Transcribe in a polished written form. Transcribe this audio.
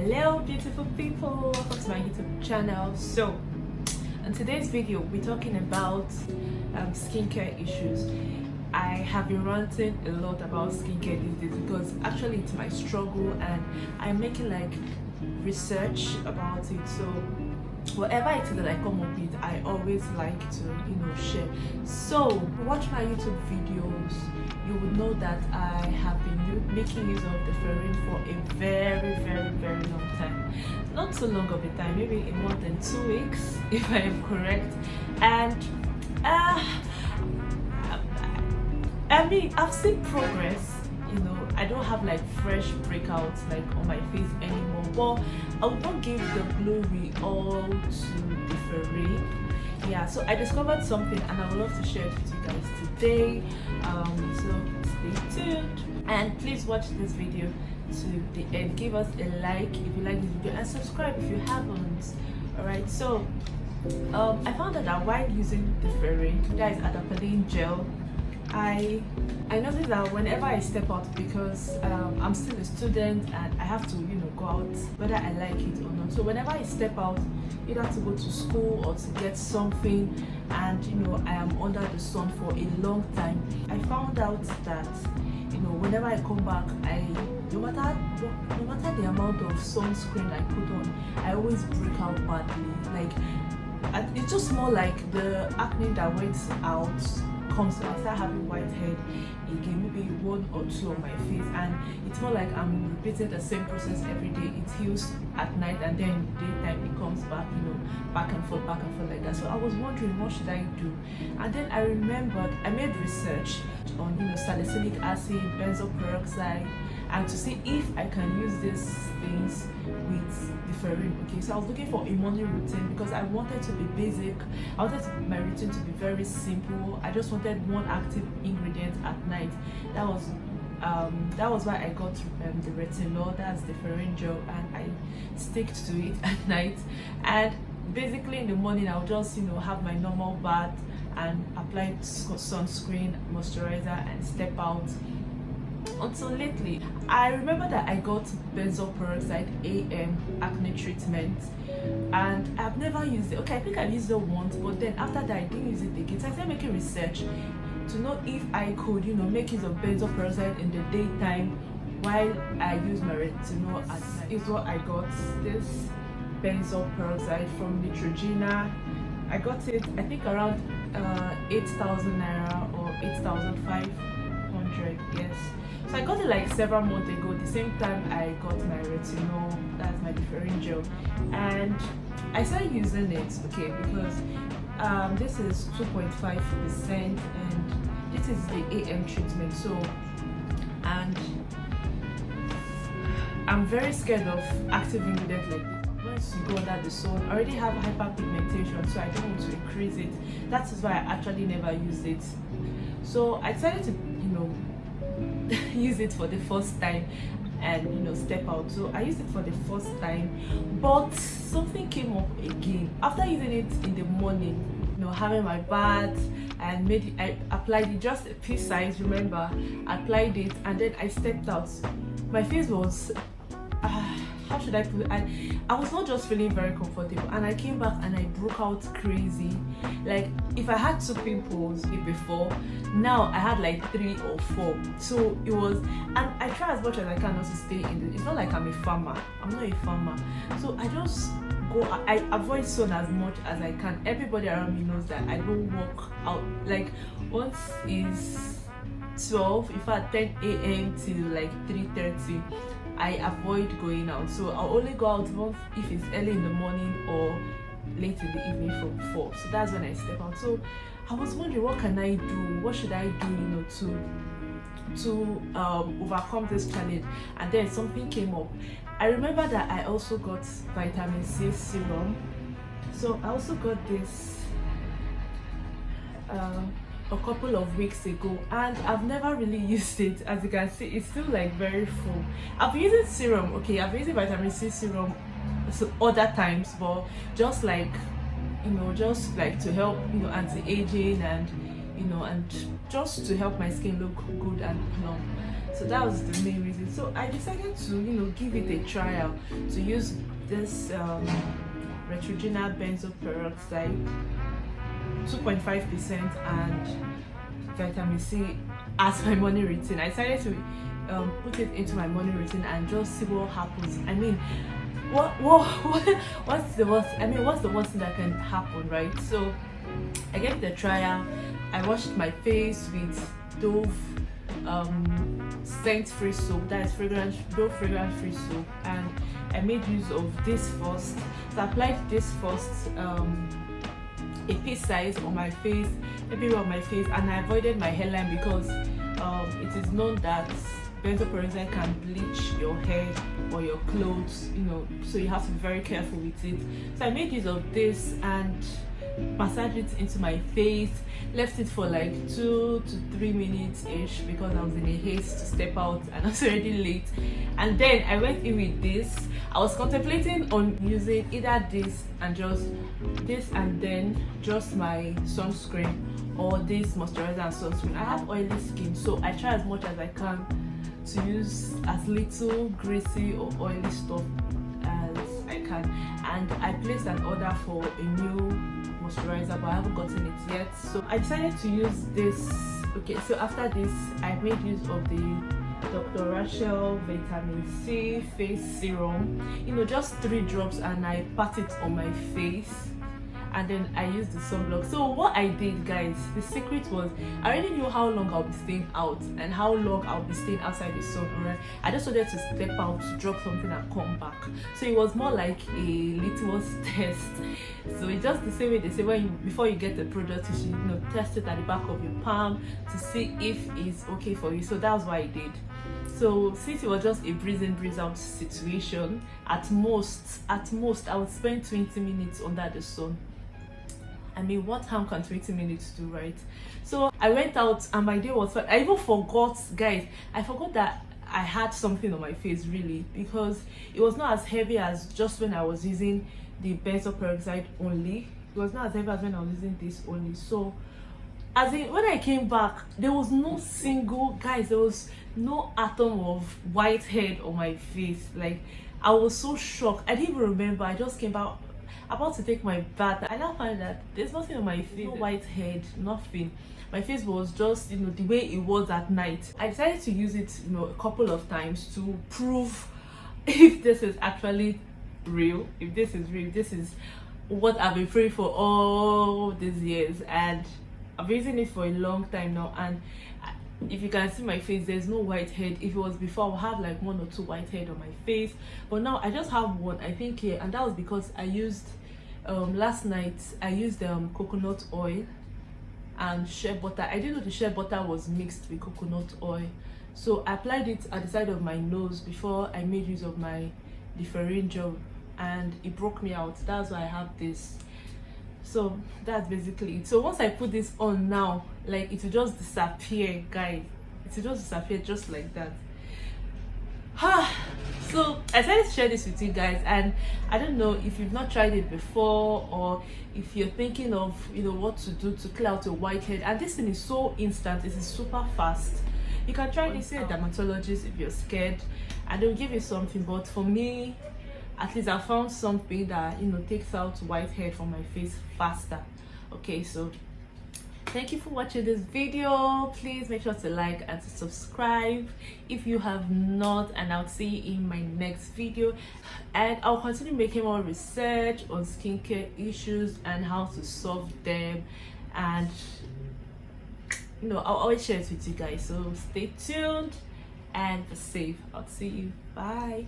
Hello beautiful people, welcome to my YouTube channel. So in today's video we're talking about skincare issues. I have been ranting a lot about skincare these days because actually it's my struggle and I'm making like research about it. So whatever it is that I come up with, I always like to share. So watch my YouTube videos, you would know that I have been making use of the ferrin for a very long time. Not so long of a time, maybe in more than 2 weeks if I am correct. And I mean, I've seen progress. I don't have like fresh breakouts like on my face anymore, but I would not give the glory all to the ferrin. Yeah, so I discovered something and I would love to share it with you guys today. So stay tuned and please watch this video to the end. Give us a like if you like this video and subscribe if you haven't. Alright, so I found out that while using the ferrin, guys, adapalene gel, I noticed that whenever I step out, because I'm still a student and I have to go out whether I like it or not. So whenever I step out, either to go to school or to get something, and I am under the sun for a long time, I found out that whenever I come back, no matter the amount of sunscreen I put on, I always break out badly. Like it's just more like the acne that went out comes to, I start having white head again, maybe 1 or 2 on my face, and it's more like I'm repeating the same process every day. It heals at night and then daytime it comes back, back and forth like that. So I was wondering, what should I do? And then I remembered I made research on salicylic acid, benzoyl peroxide, and to see if I can use these things with the ferrin. Okay, so I was looking for a morning routine because I wanted to be basic. I wanted my routine to be very simple. I just wanted one active ingredient at night. That was why I got the retinol, that's the ferrin gel, and I stick to it at night. And basically in the morning I'll just have my normal bath and apply sunscreen, moisturizer, and step out. Until lately, I remember that I got benzoyl peroxide AM acne treatment and I've never used it. Okay, I think I've used it once, but then after that I didn't use it again. So I started making research to know if I could make use of benzoyl peroxide in the daytime while I use my retinol at night. Is what I got, this benzoyl peroxide from Neutrogena. I got it, I think, around 8,000 naira or 8,500, yes. So I got it like several months ago, the same time I got my retinol, that's my ferrin gel, and I started using it, okay, because this is 2.5% and this is the AM treatment. So, and I'm very scared of active ingredients like this. Once you go under the sun, I already have hyperpigmentation, so I don't want to increase it. That is why I actually never used it. So I decided to use it for the first time and step out. So I used it for the first time, but something came up again after using it in the morning, having my bath, and I applied it just a pea size, remember, I applied it and then I stepped out. My face was how should I put it? I was not just feeling very comfortable, and I came back and I broke out crazy. Like if I had 2 pimples before, now I had like 3 or 4. So it was, and I try as much as I can not to stay in it. It's not like I'm a farmer. I'm not a farmer. So I avoid sun as much as I can. Everybody around me knows that I don't walk out. Like once is 12, in fact 10 a.m. till like 3:30. I avoid going out, so I'll only go out once if it's early in the morning or late in the evening from 4. So that's when I step out. So I was wondering, what can I do? What should I do, to overcome this challenge? And then something came up. I remember that I also got vitamin C serum. So I also got this a couple of weeks ago, and I've never really used it. As you can see, it's still like very full. I've been using serum, okay, I've been using vitamin C serum other times, but just like to help anti-aging and and just to help my skin look good and plump. So that was the main reason. So I decided to, give it a trial, to use this retrogenal benzoyl peroxide 2.5% and vitamin C as my morning routine. I decided to put it into my morning routine and just see what happens. I mean, what's the worst? I mean, what's the worst thing that can happen, right? So I gave it a trial. I washed my face with Dove scent-free soap, that is Dove fragrance-free soap, and I made use of this first. So I applied this first, a pea size on my face, everywhere on my face, and I avoided my hairline because it is known that benzoyl peroxide can bleach your hair or your clothes, so you have to be very careful with it. So I made use of this and massaged it into my face, left it for like 2 to 3 minutes ish because I was in a haste to step out and I was already late. And then I went in with this. I was contemplating on using either this and then just my sunscreen, or this moisturizer and sunscreen. I have oily skin, so I try as much as I can to use as little greasy or oily stuff as I can. And I placed an order for a new moisturizer, but I haven't gotten it yet, so I decided to use this. Okay, so after this I made use of the Dr. Rachel vitamin C face serum, just 3 drops, and I pat it on my face, and then I used the sunblock. So what I did, guys, the secret was I already knew how long I'll be staying out and how long I'll be staying outside the sun, right? I just wanted to step out, drop something and come back. So it was more like a litmus test. So it's just the same way they say before you get the product, you should test it at the back of your palm to see if it's okay for you. So that's what I did. So since it was just a breeze in breeze out situation, at most I would spend 20 minutes under the sun. I mean, what harm can 20 minutes do, right? So I went out and my day was fine. I even forgot, guys, I forgot that I had something on my face, really, because it was not as heavy as just when I was using the benzoyl peroxide only. It was not as heavy as when I was using this only. So as in, when I came back, there was no atom of white head on my face. Like, I was so shocked. I didn't even remember. I just came back about to take my bath. I now find that there's nothing on my face, no white head, nothing. My face was just the way it was at night. I decided to use it a couple of times to prove if this is actually real, if this is what I've been praying for all these years, and I've been using it for a long time now. And if you can see my face, there's no white head. If it was before, I would have like 1 or 2 white head on my face, but now I just have one, I think, here, and that was because I used last night I used coconut oil and shea butter. I didn't know the shea butter was mixed with coconut oil, so I applied it at the side of my nose before I made use of my differential, and it broke me out. That's why I have this. So that's basically it. So once I put this on now, like, it will just disappear, guys. It will just disappear just like that. So I decided to share this with you guys, and I don't know if you've not tried it before, or if you're thinking of what to do to clear out your whitehead. And this thing is so instant, it is super fast. You can try this at a dermatologist if you're scared, and they'll give you something. But for me, at least I found something that takes out whitehead from my face faster. Okay, so thank you for watching this video. Please make sure to like and to subscribe if you have not, and I'll see you in my next video. And I'll continue making more research on skincare issues and how to solve them, and I'll always share it with you guys. So stay tuned and be safe. I'll see you. Bye.